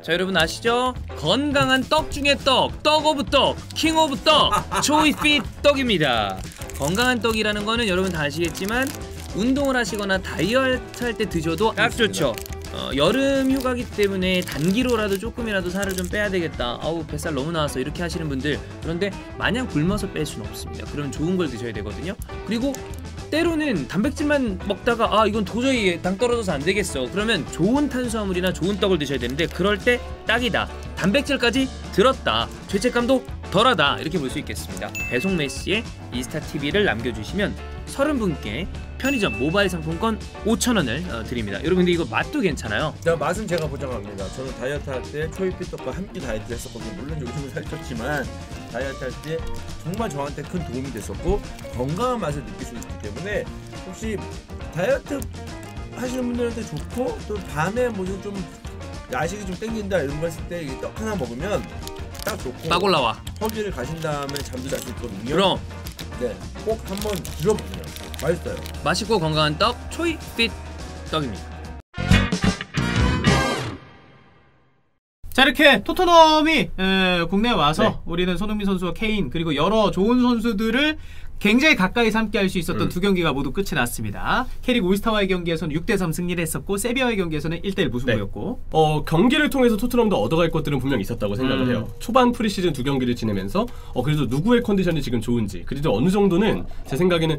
자, 여러분 아시죠? 건강한 떡 중에 떡 오브 떡, 킹 오브 떡, 초이핏 떡입니다. 건강한 떡이라는 거는 여러분 다 아시겠지만 운동을 하시거나 다이어트 할 때 드셔도 딱 좋죠. 여름 휴가기 때문에 단기로라도 조금이라도 살을 좀 빼야 되겠다, 아우 뱃살 너무 나와서, 이렇게 하시는 분들, 그런데 마냥 굶어서 뺄 수는 없습니다. 그럼 좋은 걸 드셔야 되거든요. 그리고 때로는 단백질만 먹다가 이건 도저히 당 떨어져서 안 되겠어, 그러면 좋은 탄수화물이나 좋은 떡을 드셔야 되는데, 그럴 때 딱이다, 단백질까지 들었다, 죄책감도 덜하다, 이렇게 볼 수 있겠습니다. 배송 메시지에 이스타TV를 남겨주시면 30분께 편의점 모바일 상품권 5,000원을 드립니다. 여러분 근데 이거 맛도 괜찮아요. 맛은 제가 보장합니다. 저는 다이어트 할 때 초이핏떡과 함께 다이어트 했었거든요. 물론 요즘은 살쪘지만 다이어트 할 때 정말 저한테 큰 도움이 됐었고 건강한 맛을 느낄 수 있기 때문에 혹시 다이어트 하시는 분들한테 좋고, 또 밤에 무슨 좀 야식이 좀 땡긴다 이런 거 했을 때 이 떡 하나 먹으면 딱 좋고 딱 올라와. 허기를 가신 다음에 잠도 잘 수 있거든요. 그럼 네, 꼭 한번 드셔보세요. 맛있어요. 맛있고 건강한 떡 초이핏 떡입니다. 자, 이렇게 토트넘이 국내에 와서 네. 우리는 손흥민 선수와 케인 그리고 여러 좋은 선수들을 굉장히 가까이서 함께 할 수 있었던 두 경기가 모두 끝이 났습니다. 캐릭 올스타와의 경기에서는 6대3 승리를 했었고, 세비야의 경기에서는 1대1 무승부였고, 경기를 통해서 토트넘도 얻어갈 것들은 분명 있었다고 생각을 해요. 초반 프리시즌 2경기를 지내면서 그래도 누구의 컨디션이 지금 좋은지, 그래도 어느 정도는 제 생각에는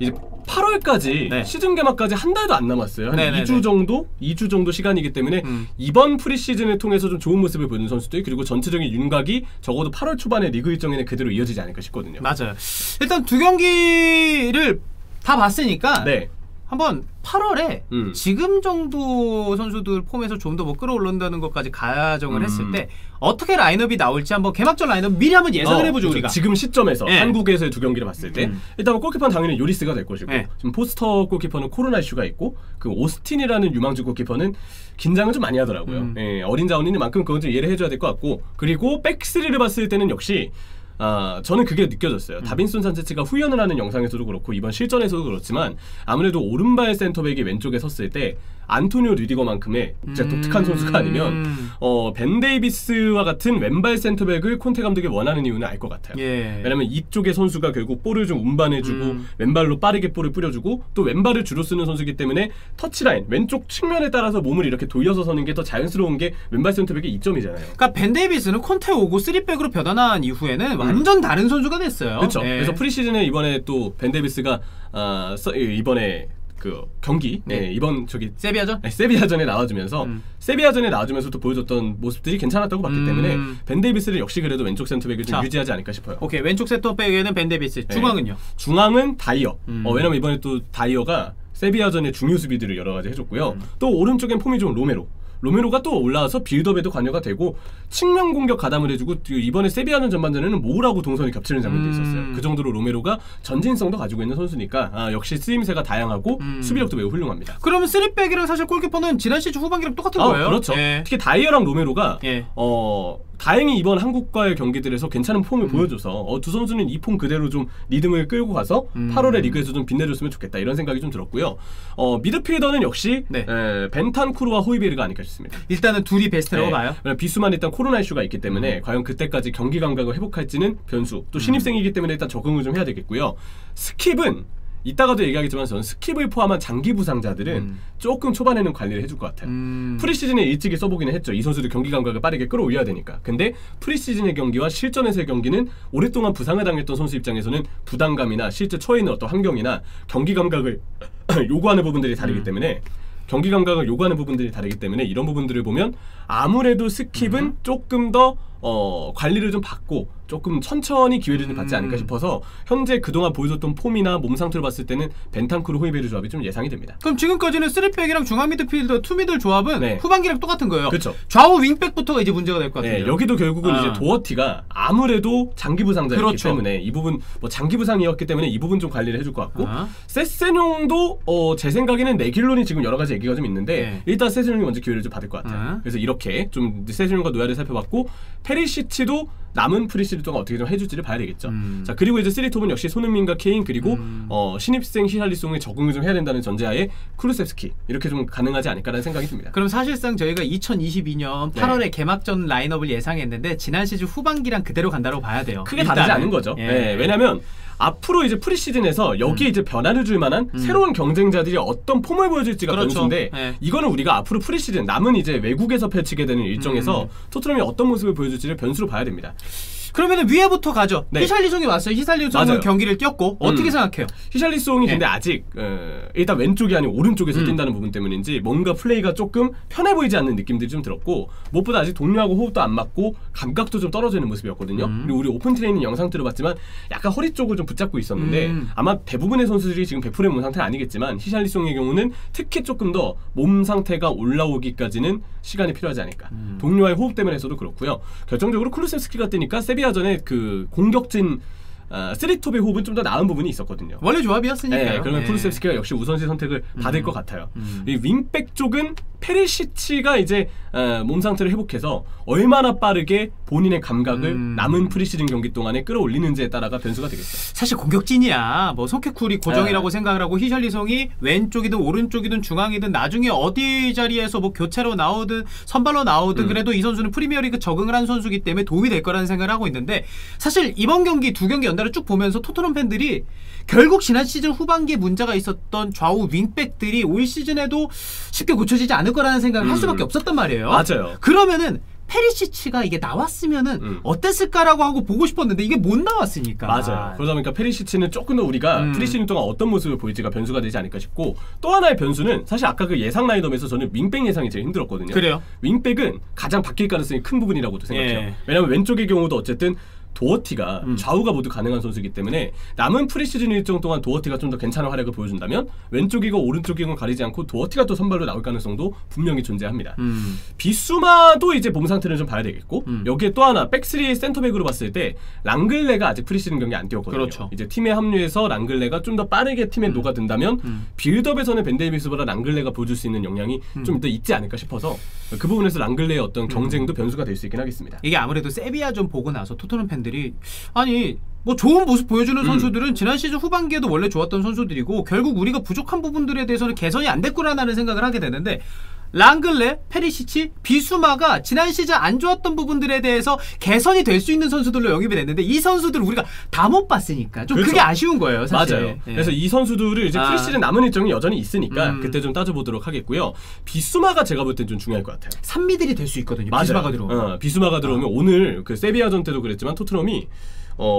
이제 8월까지 시즌 개막까지 한 달도 안 남았어요. 한 2주 정도 시간이기 때문에 이번 프리시즌을 통해서 좀 좋은 모습을 보여준 선수들, 그리고 전체적인 윤곽이 적어도 8월 초반에 리그 일정에는 그대로 이어지지 않을까 싶거든요. 맞아요. 일단 두 경기를 다 봤으니까 한번 8월에 지금 정도 선수들 폼에서 좀 더 뭐 끌어올른다는 것까지 가정을 했을 때 어떻게 라인업이 나올지 한번 개막전 라인업 미리 한번 예상을 해보죠. 그렇죠. 우리가 지금 시점에서 한국에서의 두 경기를 봤을 때 일단 골키퍼는 당연히 요리스가 될 것이고, 지금 포스터 골키퍼는 코로나 이슈가 있고, 그 오스틴이라는 유망주 골키퍼는 긴장을 좀 많이 하더라고요. 어린 자원이니만큼 그건 좀 이해를 해줘야 될 것 같고, 그리고 백스리를 봤을 때는 역시 저는 그게 느껴졌어요. 다빈손 산체스가 후연을 하는 영상에서도 그렇고 이번 실전에서도 그렇지만 아무래도 오른발 센터백이 왼쪽에 섰을 때 안토니오 르디거만큼의 진짜 독특한 선수가 아니면 벤 데이비스와 같은 왼발 센터백을 콘테 감독이 원하는 이유는 알 것 같아요. 왜냐면 이쪽의 선수가 결국 볼을 좀 운반해주고 왼발로 빠르게 볼을 뿌려주고, 또 왼발을 주로 쓰는 선수이기 때문에 터치라인 왼쪽 측면에 따라서 몸을 이렇게 돌려서 서는 게 더 자연스러운 게 왼발 센터백의 이점이잖아요. 그러니까 벤 데이비스는 콘테 오고 3백으로 변환한 이후에는 완전 다른 선수가 됐어요. 그렇죠. 그래서 프리시즌에 이번에 또 벤 데이비스가 이번에 그 경기 이번 세비야전? 세비야전에 나와주면서 세비야전에 나와주면서 또 보여줬던 모습들이 괜찮았다고 봤기 때문에 벤 데이비스를 역시 그래도 왼쪽 센터백을 좀 유지하지 않을까 싶어요. 오케이, 왼쪽 센터백에는 벤 데이비스. 중앙은요? 중앙은 다이어. 왜냐면 이번에 또 다이어가 세비야전에 중요 수비들을 여러 가지 해줬고요. 또 오른쪽엔 폼이 좋은 로메로가 또 올라와서 빌드업에도 관여가 되고 측면 공격 가담을 해주고, 이번에 세비야전 전반전에는 모우라고 동선이 겹치는 장면도 있었어요. 그 정도로 로메로가 전진성도 가지고 있는 선수니까 역시 쓰임새가 다양하고 수비력도 매우 훌륭합니다. 그러면 3백이랑 사실 골키퍼는 지난 시즌 후반기랑 똑같은 거예요? 그렇죠. 특히 다이어랑 로메로가 다행히 이번 한국과의 경기들에서 괜찮은 폼을 보여줘서 두 선수는 이 폼 그대로 좀 리듬을 끌고 가서 8월에 리그에서 좀 빛내줬으면 좋겠다, 이런 생각이 좀 들었고요. 미드필더는 역시 벤탄쿠르와 호이베르가 아닐까 싶습니다. 일단은 둘이 베스트라고 봐요. 비수만 일단 코로나 이슈가 있기 때문에 과연 그때까지 경기 감각을 회복할지는 변수, 또 신입생이기 때문에 일단 적응을 좀 해야 되겠고요. 스킵은 이따가도 얘기하겠지만 저는 스킵을 포함한 장기 부상자들은 조금 초반에는 관리를 해줄 것 같아요. 프리시즌에 일찍이 써보기는 했죠. 이 선수들 경기 감각을 빠르게 끌어올려야 되니까. 근데 프리시즌의 경기와 실전에서의 경기는 오랫동안 부상을 당했던 선수 입장에서는 부담감이나 실제 처해 있는 어떤 환경이나 경기 감각을 요구하는 부분들이 다르기 때문에 이런 부분들을 보면 아무래도 스킵은 조금 더 관리를 좀 받고 조금 천천히 기회를 좀 받지 않을까 싶어서 현재 그동안 보여줬던 폼이나 몸 상태를 봤을 때는 벤탄쿠르 호이베르 조합이 좀 예상이 됩니다. 그럼 지금까지는 3백이랑 중앙 미드필더, 투미들 조합은 후반기랑 똑같은 거예요. 그렇죠. 좌우 윙백부터가 이제 문제가 될 것 같아요. 여기도 결국은 이제 도어티가 아무래도 장기 부상자였기 때문에 이 부분 장기 부상이었기 때문에 이 부분 좀 관리를 해줄 것 같고, 세세뇽도 제 생각에는 레길론이 지금 여러 가지 얘기가 좀 있는데 일단 세세뇽이 먼저 기회를 좀 받을 것 같아요. 그래서 이렇게 좀 세세뇽과 노야를 살펴봤고, 페리시치도 남은 프리시즌 동안 어떻게 좀 해줄지를 봐야 되겠죠. 자, 그리고 이제 3톱은 역시 손흥민과 케인 그리고 신입생 히샬리송에 적응을 좀 해야 된다는 전제하에 쿠루셉스키 이렇게 좀 가능하지 않을까라는 생각이 듭니다. 그럼 사실상 저희가 2022년 8월에 개막전 라인업을 예상했는데 지난 시즌 후반기랑 그대로 간다고 봐야 돼요. 크게 다르지 않은 거죠. 네, 왜냐면 앞으로 이제 프리시즌에서 여기에 이제 변화를 줄 만한 새로운 경쟁자들이 어떤 폼을 보여줄지가 변수인데 이거는 우리가 앞으로 프리시즌 남은 이제 외국에서 펼치게 되는 일정에서 토트넘이 어떤 모습을 보여줄지를 변수로 봐야 됩니다. 그러면은 위에부터 가죠. 히샬리송이 왔어요. 히샬리송은 경기를 뛰었고 어떻게 생각해요? 히샬리송이 근데 아직 일단 왼쪽이 아니고 오른쪽에서 뛴다는 부분 때문인지 뭔가 플레이가 조금 편해 보이지 않는 느낌들이 좀 들었고 무엇보다 아직 동료하고 호흡도 안 맞고 감각도 좀 떨어져 있는 모습이었거든요. 그리고 우리 오픈 트레이닝 영상들을 봤지만 약간 허리 쪽을 좀 붙잡고 있었는데 아마 대부분의 선수들이 지금 100%의 몸 상태는 아니겠지만 히샬리송의 경우는 특히 조금 더 몸 상태가 올라오기까지는 시간이 필요하지 않을까. 동료와의 호흡 때문에서도 그렇고요. 결정적으로 쿠루셉스키가 뛰니까 세비야전에 그 공격진 3톱의 호흡은 좀 더 나은 부분이 있었거든요. 원래 조합이었으니까요. 네, 그러면 쿠루셉스키가 역시 우선시 선택을 받을 것 같아요. 이 윙백 쪽은 페리시치가 이제 몸 상태를 회복해서 얼마나 빠르게 본인의 감각을 남은 프리시즌 경기 동안에 끌어올리는지에 따라가 변수가 되겠죠. 사실 공격진이야. 뭐 소케쿨이 고정이라고 생각을 하고 히샬리송이 왼쪽이든 오른쪽이든 중앙이든 나중에 어디 자리에서 뭐 교체로 나오든 선발로 나오든 그래도 이 선수는 프리미어리그 적응을 한 선수이기 때문에 도움이 될 거라는 생각을 하고 있는데 사실 이번 경기 두 경기 연달아 쭉 보면서 토트넘 팬들이 결국 지난 시즌 후반기에 문제가 있었던 좌우 윙백들이 올 시즌에도 쉽게 고쳐지지 않을 거라는 생각을 할 수밖에 없었단 말이에요. 맞아요. 그러면은 페리시치가 이게 나왔으면은 어땠을까라고 하고 보고 싶었는데 이게 못 나왔으니까. 맞아요. 그러다 보니까 페리시치는 조금 더 우리가 프리시즌 동안 어떤 모습을 보일지가 변수가 되지 않을까 싶고 또 하나의 변수는 사실 아까 그 예상 라인업에서 저는 윙백 예상이 제일 힘들었거든요. 그래요? 윙백은 가장 바뀔 가능성이 큰 부분이라고도 생각해요. 왜냐하면 왼쪽의 경우도 어쨌든 도어티가 좌우가 모두 가능한 선수이기 때문에 남은 프리시즌 일정 동안 도어티가 좀 더 괜찮은 활약을 보여준다면 왼쪽이고 오른쪽이고 가리지 않고 도어티가 또 선발로 나올 가능성도 분명히 존재합니다. 비수마도 이제 몸 상태를 좀 봐야 되겠고 여기에 또 하나 백스리 센터백으로 봤을 때 랑글레가 아직 프리시즌 경기 안 뛰었거든요. 그렇죠. 이제 팀에 합류해서 랑글레가 좀 더 빠르게 팀에 녹아든다면 빌드업에서는 벤 데이비스보다 랑글레가 보여줄 수 있는 역량이 좀 더 있지 않을까 싶어서 그 부분에서 랑글레의 어떤 경쟁도 변수가 될 수 있긴 하겠습니다. 이게 아무래도 세비야전 보고 나서 토트넘 팬들이 아니 뭐 좋은 모습 보여주는 선수들은 지난 시즌 후반기에도 원래 좋았던 선수들이고 결국 우리가 부족한 부분들에 대해서는 개선이 안 됐구나라는 생각을 하게 되는데 랑글레, 페리시치, 비수마가 지난 시즌 안 좋았던 부분들에 대해서 개선이 될 수 있는 선수들로 영입이 됐는데 이 선수들을 우리가 다 못 봤으니까 좀 그렇죠. 그게 아쉬운 거예요 사실. 맞아요. 그래서 이 선수들을 이제 프리시즌 남은 일정이 여전히 있으니까 그때 좀 따져보도록 하겠고요. 비수마가 제가 볼 땐 좀 중요할 것 같아요. 산미들이 될 수 있거든요. 맞아요. 비수마가 들어오면. 비수마가 들어오면 오늘 그 세비야전 때도 그랬지만 토트넘이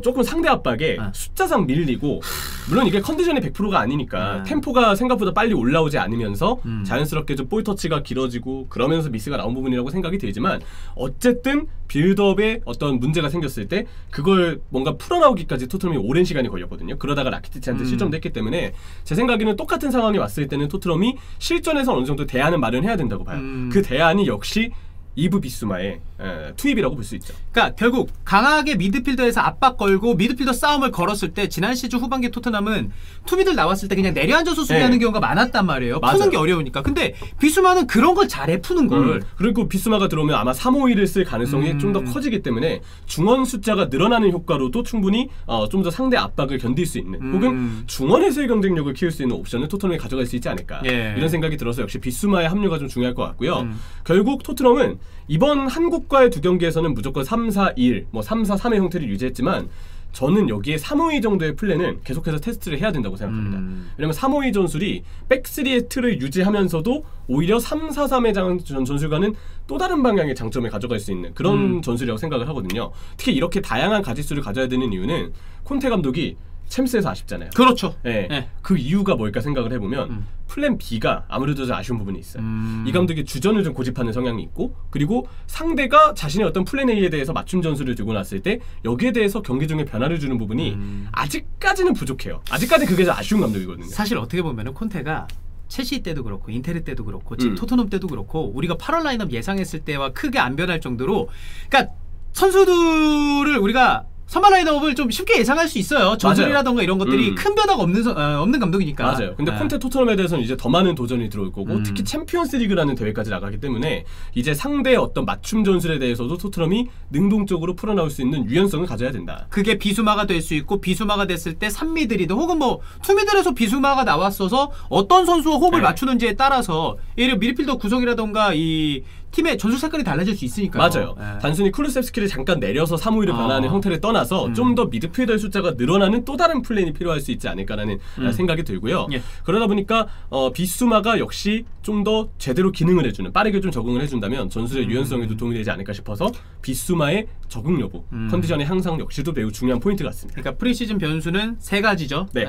조금 상대 압박에 숫자상 밀리고 물론 이게 컨디션이 100%가 아니니까 템포가 생각보다 빨리 올라오지 않으면서 자연스럽게 좀 볼 터치가 길어지고 그러면서 미스가 나온 부분이라고 생각이 들지만 어쨌든 빌드업에 어떤 문제가 생겼을 때 그걸 뭔가 풀어나오기까지 토트넘이 오랜 시간이 걸렸거든요. 그러다가 라키티치한테 실점도 했기 때문에 제 생각에는 똑같은 상황이 왔을 때는 토트넘이 실전에서 어느 정도 대안을 마련해야 된다고 봐요. 그 대안이 역시 이브 비수마의 투입이라고 볼 수 있죠. 그러니까 결국 강하게 미드필더에서 압박 걸고 미드필더 싸움을 걸었을 때 지난 시즌 후반기 토트넘은 투미들 나왔을 때 그냥 내려앉아서 수비하는 경우가 많았단 말이에요. 맞아요. 푸는 게 어려우니까. 근데 비수마는 그런 걸 잘해 푸는 걸. 그리고 비수마가 들어오면 아마 3-5-1을 쓸 가능성이 좀 더 커지기 때문에 중원 숫자가 늘어나는 효과로도 충분히 좀 더 상대 압박을 견딜 수 있는 혹은 중원에서의 경쟁력을 키울 수 있는 옵션을 토트넘이 가져갈 수 있지 않을까 이런 생각이 들어서 역시 비수마의 합류가 좀 중요할 것 같고요. 결국 토트넘은 이번 한국과의 두 경기에서는 무조건 3-4-1, 뭐 3-4-3의 형태를 유지했지만 저는 여기에 3-5-2 정도의 플랜은 계속해서 테스트를 해야 된다고 생각합니다. 왜냐면 3-5-2 전술이 백3의 틀을 유지하면서도 오히려 3-4-3의 전술과는 또 다른 방향의 장점을 가져갈 수 있는 그런 전술이라고 생각을 하거든요. 특히 이렇게 다양한 가짓수를 가져야 되는 이유는 콘테 감독이 챔스에서 아쉽잖아요. 그렇죠. 네. 네. 그 이유가 뭘까 생각을 해보면 플랜 B가 아무래도 좀 아쉬운 부분이 있어요. 이 감독이 주전을 좀 고집하는 성향이 있고 그리고 상대가 자신의 어떤 플랜 A에 대해서 맞춤 전술을 들고 났을 때 여기에 대해서 경기 중에 변화를 주는 부분이 아직까지는 부족해요. 아직까지 그게 좀 아쉬운 감독이거든요. 사실 어떻게 보면은 콘테가 첼시 때도 그렇고 인테르 때도 그렇고 지금 토트넘 때도 그렇고 우리가 8월 라인업 예상했을 때와 크게 안 변할 정도로 그러니까 선수들을 우리가 선발 라인업을 좀 쉽게 예상할 수 있어요. 전술이라던가 이런 것들이 큰 변화가 없는 감독이니까. 맞아요. 근데 콘테 토트넘에 대해서는 이제 더 많은 도전이 들어올 거고 특히 챔피언스리그라는 대회까지 나가기 때문에 이제 상대의 어떤 맞춤 전술에 대해서도 토트넘이 능동적으로 풀어나올 수 있는 유연성을 가져야 된다. 그게 비수마가 될 수 있고 비수마가 됐을 때 3미들이든 혹은 뭐 투미들에서 비수마가 나왔어서 어떤 선수와 호흡을 맞추는지에 따라서 예를 미드필더 구성이라던가 이 팀의 전술 색깔이 달라질 수 있으니까요. 맞아요. 단순히 쿠루셉스키를 잠깐 내려서 3-5-1을 변화하는 형태를 떠나서 좀 더 미드필더의 숫자가 늘어나는 또 다른 플랜이 필요할 수 있지 않을까라는 생각이 들고요. 그러다 보니까 비수마가 역시 좀 더 제대로 기능을 해주는, 빠르게 좀 적응을 해준다면 전술의 유연성에도 도움이 되지 않을까 싶어서 비수마의 적응 여부, 컨디션의 향상 역시도 매우 중요한 포인트 같습니다. 그러니까 프리시즌 변수는 세 가지죠. 네.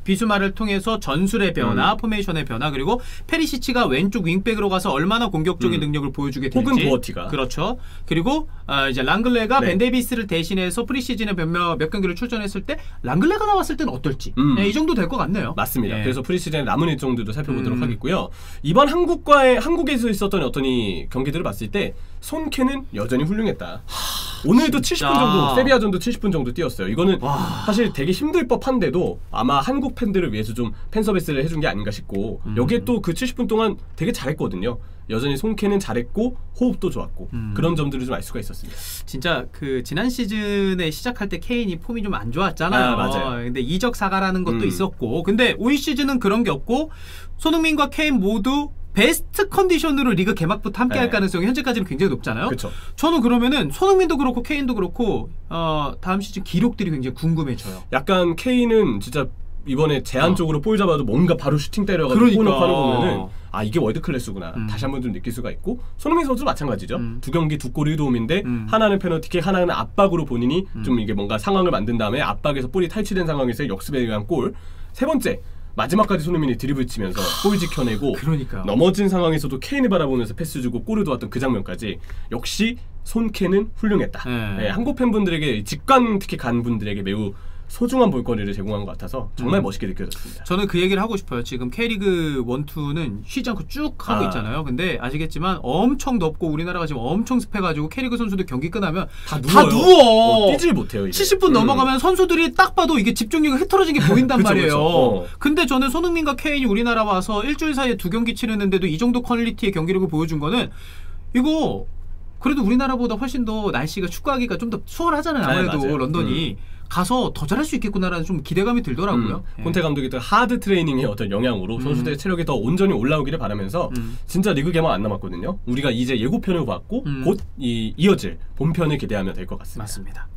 비수마를 통해서 전술의 변화, 포메이션의 변화, 그리고 페리시치가 왼쪽 윙백으로 가서 얼마나 공격적인 능력을 보여주게 될지. 혹은 보어티가. 그렇죠. 그리고 이제 랑글레가 벤 데이비스를 대신해서 프리시즌에 몇 경기를 출전했을 때 랑글레가 나왔을 때는 어떨지. 이 정도 될 것 같네요. 맞습니다. 그래서 프리시즌에 남은 일정들도 살펴보도록 하겠고요. 이번 한국에서 있었던 어떤 이 경기들을 봤을 때 손케는 여전히 훌륭했다. 오늘도 진짜. 70분 정도, 세비야전도 70분 정도 뛰었어요. 이거는 사실 되게 힘들 법한데도 아마 한국 팬들을 위해서 좀 팬 서비스를 해준 게 아닌가 싶고 여기에 또 그 70분 동안 되게 잘했거든요. 여전히 손케는 잘했고 호흡도 좋았고 그런 점들을 좀 알 수가 있었습니다. 진짜 그 지난 시즌에 시작할 때 케인이 폼이 좀 안 좋았잖아요. 맞아요. 근데 이적 사과라는 것도 있었고, 근데 올 시즌은 그런 게 없고 손흥민과 케인 모두 베스트 컨디션으로 리그 개막부터 함께할 가능성이 현재까지는 굉장히 높잖아요. 그쵸. 저는 그러면은 손흥민도 그렇고 케인도 그렇고 다음 시즌 기록들이 굉장히 궁금해져요. 약간 케인은 진짜 이번에 제한적으로 볼 잡아도 뭔가 바로 슈팅 때려가지고 골 넣고 하는 거 보면은 아 이게 월드 클래스구나 다시 한번 좀 느낄 수가 있고 손흥민 선수도 마찬가지죠. 두 경기 두 골 1도움인데 하나는 페널티킥, 하나는 압박으로 본인이 좀 이게 뭔가 상황을 만든 다음에 압박에서 볼이 탈취된 상황에서 역습에 의한 골. 세 번째 마지막까지 손흥민이 드리블 치면서 골 지켜내고 그러니까요. 넘어진 상황에서도 케인을 바라보면서 패스 주고 골을 도왔던 그 장면까지 역시 손케는 훌륭했다. 네, 한국 팬분들에게 직관 특히 간 분들에게 매우 소중한 볼거리를 제공한 것 같아서 정말 멋있게 느껴졌습니다. 저는 그 얘기를 하고 싶어요. 지금 K리그 1, 2는 쉬지 않고 쭉 하고 있잖아요. 근데 아시겠지만 엄청 덥고 우리나라가 지금 엄청 습해가지고 K리그 선수들 경기 끝나면 다 누워. 뛰질 못해요. 이제. 70분 넘어가면 선수들이 딱 봐도 이게 집중력이 흐트러진 게 보인단 말이에요. 근데 저는 손흥민과 케인이 우리나라 와서 일주일 사이에 2경기 치르는데도 이 정도 퀄리티의 경기력을 보여준 거는 이거 그래도 우리나라보다 훨씬 더 날씨가 축구하기가 좀 더 수월하잖아요. 아무래도 런던이. 가서 더 잘할 수 있겠구나라는 좀 기대감이 들더라고요. 콘테 감독이 또 하드 트레이닝의 어떤 영향으로 선수들의 체력이 더 온전히 올라오기를 바라면서 진짜 리그 개막 안 남았거든요. 우리가 이제 예고편을 봤고 곧 이어질 본편을 기대하면 될 것 같습니다. 맞습니다.